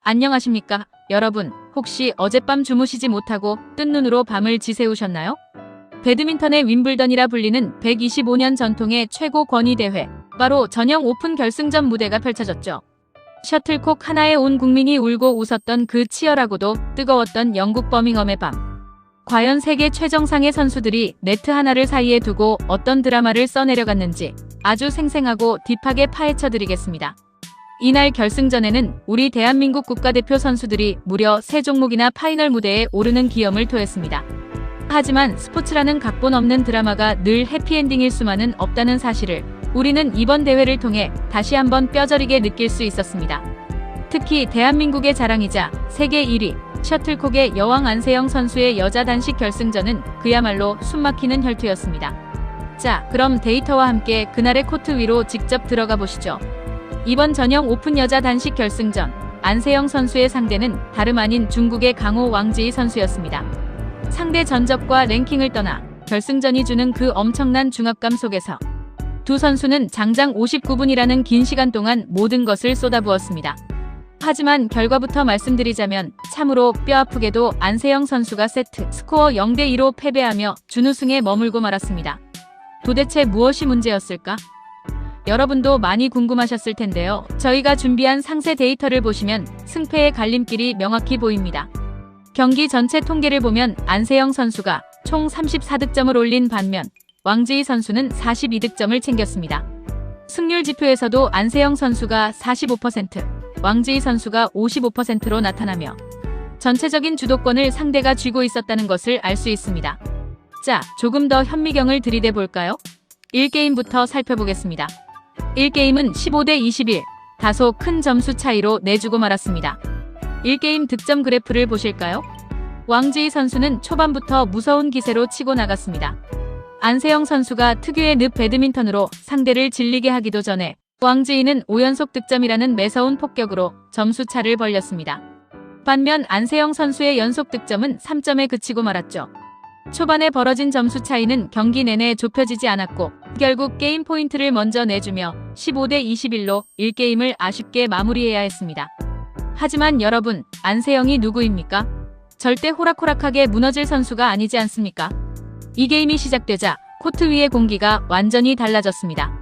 안녕하십니까? 여러분, 혹시 어젯밤 주무시지 못하고 뜬 눈으로 밤을 지새우셨나요? 배드민턴의 윈블던이라 불리는 125년 전통의 최고 권위 대회, 바로 전형 오픈 결승전 무대가 펼쳐졌죠. 셔틀콕 하나에 온 국민이 울고 웃었던 그 치열하고도 뜨거웠던 영국 버밍엄의 밤. 과연 세계 최정상의 선수들이 네트 하나를 사이에 두고 어떤 드라마를 써내려갔는지 아주 생생하고 딥하게 파헤쳐드리겠습니다. 이날 결승전에는 우리 대한민국 국가대표 선수들이 무려 3종목이나 파이널 무대에 오르는 기염을 토했습니다. 하지만 스포츠라는 각본 없는 드라마가 늘 해피엔딩일 수만은 없다는 사실을 우리는 이번 대회를 통해 다시 한번 뼈저리게 느낄 수 있었습니다. 특히 대한민국의 자랑이자 세계 1위 셔틀콕의 여왕 안세영 선수의 여자 단식 결승전은 그야말로 숨막히는 혈투였습니다. 자, 그럼 데이터와 함께 그날의 코트 위로 직접 들어가 보시죠. 이번 전형 오픈 여자 단식 결승전, 안세영 선수의 상대는 다름 아닌 중국의 강호 왕지이 선수였습니다. 상대 전적과 랭킹을 떠나 결승전이 주는 그 엄청난 중압감 속에서 두 선수는 장장 59분이라는 긴 시간 동안 모든 것을 쏟아부었습니다. 하지만 결과부터 말씀드리자면 참으로 뼈아프게도 안세영 선수가 세트 스코어 0대2로 패배하며 준우승에 머물고 말았습니다. 도대체 무엇이 문제였을까? 여러분도 많이 궁금하셨을 텐데요. 저희가 준비한 상세 데이터를 보시면 승패의 갈림길이 명확히 보입니다. 경기 전체 통계를 보면 안세영 선수가 총 34득점을 올린 반면 왕지이 선수는 42득점을 챙겼습니다. 승률 지표에서도 안세영 선수가 45%, 왕지이 선수가 55%로 나타나며 전체적인 주도권을 상대가 쥐고 있었다는 것을 알 수 있습니다. 자, 조금 더 현미경을 들이대볼까요? 1게임부터 살펴보겠습니다. 1게임은 15대21, 다소 큰 점수 차이로 내주고 말았습니다. 1게임 득점 그래프를 보실까요? 왕지이 선수는 초반부터 무서운 기세로 치고 나갔습니다. 안세영 선수가 특유의 늪 배드민턴으로 상대를 질리게 하기도 전에 왕지이는 5연속 득점이라는 매서운 폭격으로 점수차를 벌렸습니다. 반면 안세영 선수의 연속 득점은 3점에 그치고 말았죠. 초반에 벌어진 점수 차이는 경기 내내 좁혀지지 않았고 결국 게임 포인트를 먼저 내주며 15대21로 1게임을 아쉽게 마무리해야 했습니다. 하지만 여러분, 안세영이 누구입니까? 절대 호락호락하게 무너질 선수가 아니지 않습니까? 이 게임이 시작되자 코트 위의 공기가 완전히 달라졌습니다.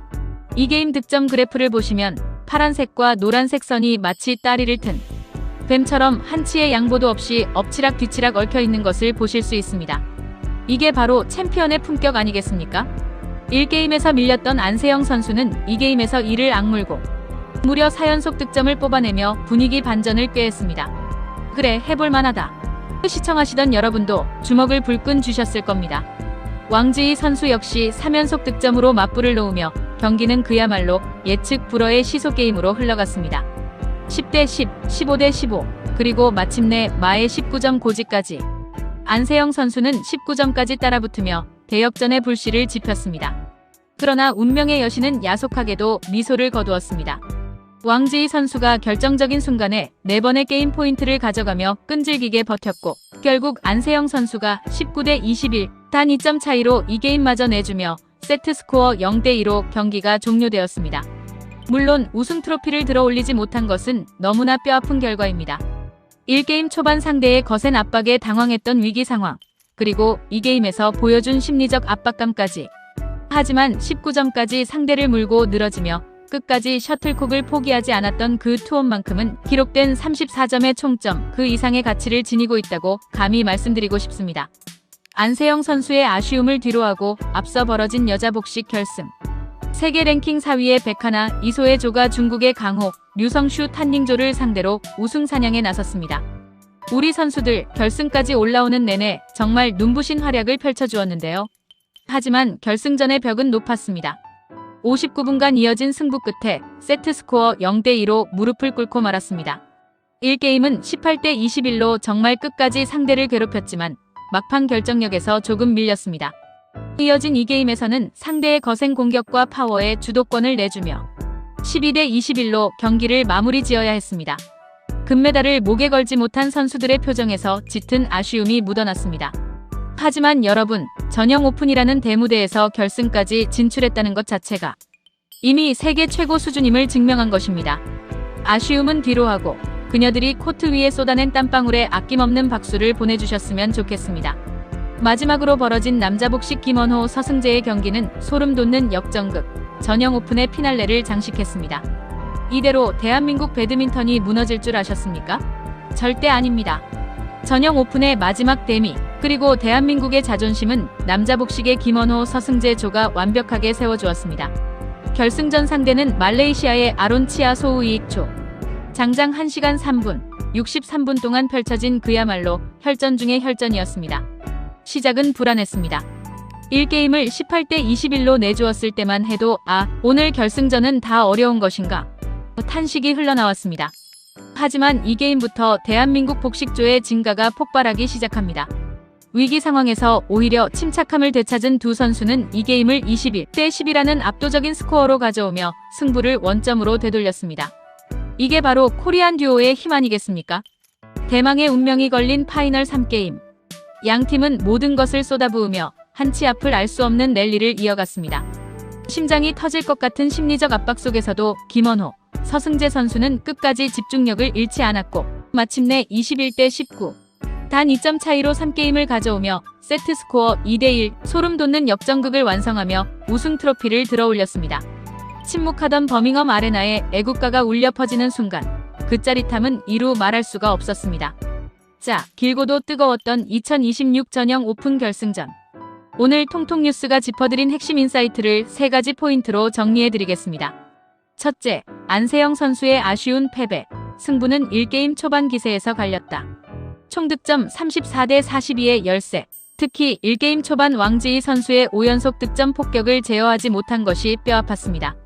이 게임 득점 그래프를 보시면 파란색과 노란색 선이 마치 다리를 튼 뱀처럼 한치의 양보도 없이 엎치락 뒤치락 얽혀있는 것을 보실 수 있습니다. 이게 바로 챔피언의 품격 아니겠습니까? 1게임에서 밀렸던 안세영 선수는 2게임에서 이를 악물고 무려 4연속 득점을 뽑아내며 분위기 반전을 꾀했습니다. 그래, 해볼만하다. 시청하시던 여러분도 주먹을 불끈 쥐셨을 겁니다. 왕지이 선수 역시 3연속 득점으로 맞불을 놓으며 경기는 그야말로 예측 불허의 시소게임으로 흘러갔습니다. 10대10, 15대15, 그리고 마침내 마의 19점 고지까지. 안세영 선수는 19점까지 따라붙으며 대역전의 불씨를 지폈습니다. 그러나 운명의 여신은 야속하게도 미소를 거두었습니다. 왕지이 선수가 결정적인 순간에 4번의 게임 포인트를 가져가며 끈질기게 버텼고 결국 안세영 선수가 19대21, 단 2점 차이로 이 게임마저 내주며 세트 스코어 0대2로 경기가 종료되었습니다. 물론 우승 트로피를 들어올리지 못한 것은 너무나 뼈아픈 결과입니다. 1게임 초반 상대의 거센 압박에 당황했던 위기 상황, 그리고 이 게임에서 보여준 심리적 압박감까지. 하지만 19점까지 상대를 물고 늘어지며 끝까지 셔틀콕을 포기하지 않았던 그 투혼만큼은 기록된 34점의 총점 그 이상의 가치를 지니고 있다고 감히 말씀드리고 싶습니다. 안세영 선수의 아쉬움을 뒤로하고 앞서 벌어진 여자 복식 결승. 세계 랭킹 4위의 백하나, 이소혜 조가 중국의 강호, 류성슈 탄닝조를 상대로 우승 사냥에 나섰습니다. 우리 선수들 결승까지 올라오는 내내 정말 눈부신 활약을 펼쳐주었는데요. 하지만 결승전의 벽은 높았습니다. 59분간 이어진 승부 끝에 세트 스코어 0대2로 무릎을 꿇고 말았습니다. 1게임은 18대21로 정말 끝까지 상대를 괴롭혔지만 막판 결정력에서 조금 밀렸습니다. 이어진 2게임에서는 상대의 거센 공격과 파워에 주도권을 내주며 12대21로 경기를 마무리 지어야 했습니다. 금메달을 목에 걸지 못한 선수들의 표정에서 짙은 아쉬움이 묻어났습니다. 하지만 여러분, 전형 오픈이라는 대무대에서 결승까지 진출했다는 것 자체가 이미 세계 최고 수준임을 증명한 것입니다. 아쉬움은 뒤로 하고 그녀들이 코트 위에 쏟아낸 땀방울에 아낌없는 박수를 보내주셨으면 좋겠습니다. 마지막으로 벌어진 남자 복식 김원호 서승재의 경기는 소름 돋는 역전극, 전형 오픈의 피날레를 장식했습니다. 이대로 대한민국 배드민턴이 무너질 줄 아셨습니까? 절대 아닙니다. 전형 오픈의 마지막 대미, 그리고 대한민국의 자존심은 남자 복식의 김원호 서승재 조가 완벽하게 세워주었습니다. 결승전 상대는 말레이시아의 아론치아 소우이익 조. 장장 1시간 3분, 63분 동안 펼쳐진 그야말로 혈전 중의 혈전이었습니다. 시작은 불안했습니다. 1게임을 18대 21로 내주었을 때만 해도 오늘 결승전은 다 어려운 것인가? 탄식이 흘러나왔습니다. 하지만 2게임부터 대한민국 복식조의 진가가 폭발하기 시작합니다. 위기 상황에서 오히려 침착함을 되찾은 두 선수는 2게임을 21대 10이라는 압도적인 스코어로 가져오며 승부를 원점으로 되돌렸습니다. 이게 바로 코리안 듀오의 힘 아니겠습니까? 대망의 운명이 걸린 파이널 3게임. 양 팀은 모든 것을 쏟아부으며 한치 앞을 알 수 없는 랠리를 이어갔습니다. 심장이 터질 것 같은 심리적 압박 속에서도 김원호, 서승재 선수는 끝까지 집중력을 잃지 않았고 마침내 21대 19. 단 2점 차이로 3게임을 가져오며 세트 스코어 2대1 소름 돋는 역전극을 완성하며 우승 트로피를 들어올렸습니다. 침묵하던 버밍엄 아레나에 애국가가 울려 퍼지는 순간 그 짜릿함은 이루 말할 수가 없었습니다. 자, 길고도 뜨거웠던 2026 전형 오픈 결승전. 오늘 통통뉴스가 짚어드린 핵심 인사이트를 3가지 포인트로 정리해드리겠습니다. 첫째, 안세영 선수의 아쉬운 패배. 승부는 1게임 초반 기세에서 갈렸다. 총득점 34대 42의 열세. 특히 1게임 초반 왕지희 선수의 5연속 득점 폭격을 제어하지 못한 것이 뼈아팠습니다.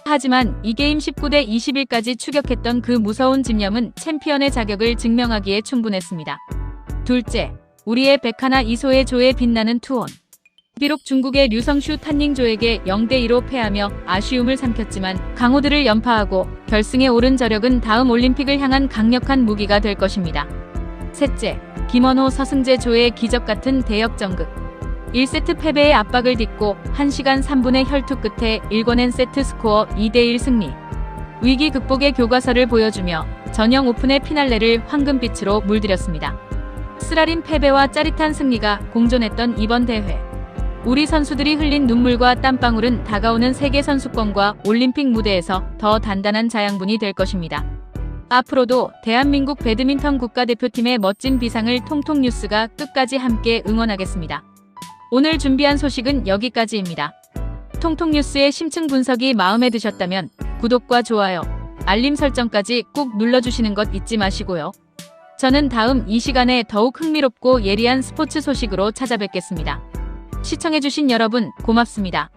하지만 2게임 19대 21까지 추격했던 그 무서운 집념은 챔피언의 자격을 증명하기에 충분했습니다. 둘째, 우리의 백하나 이소의 조에 빛나는 투혼. 비록 중국의 류성슈 탄닝조에게 0대2로 패하며 아쉬움을 삼켰지만 강호들을 연파하고 결승에 오른 저력은 다음 올림픽을 향한 강력한 무기가 될 것입니다. 셋째, 김원호 서승재 조의 기적같은 대역전극. 1세트 패배의 압박을 딛고 1시간 3분의 혈투 끝에 일궈낸 세트 스코어 2대1 승리. 위기 극복의 교과서를 보여주며 전형 오픈의 피날레를 황금빛으로 물들였습니다. 쓰라린 패배와 짜릿한 승리가 공존했던 이번 대회. 우리 선수들이 흘린 눈물과 땀방울은 다가오는 세계선수권과 올림픽 무대에서 더 단단한 자양분이 될 것입니다. 앞으로도 대한민국 배드민턴 국가대표팀의 멋진 비상을 통통뉴스가 끝까지 함께 응원하겠습니다. 오늘 준비한 소식은 여기까지입니다. 통통뉴스의 심층 분석이 마음에 드셨다면 구독과 좋아요, 알림 설정까지 꼭 눌러주시는 것 잊지 마시고요. 저는 다음 이 시간에 더욱 흥미롭고 예리한 스포츠 소식으로 찾아뵙겠습니다. 시청해주신 여러분 고맙습니다.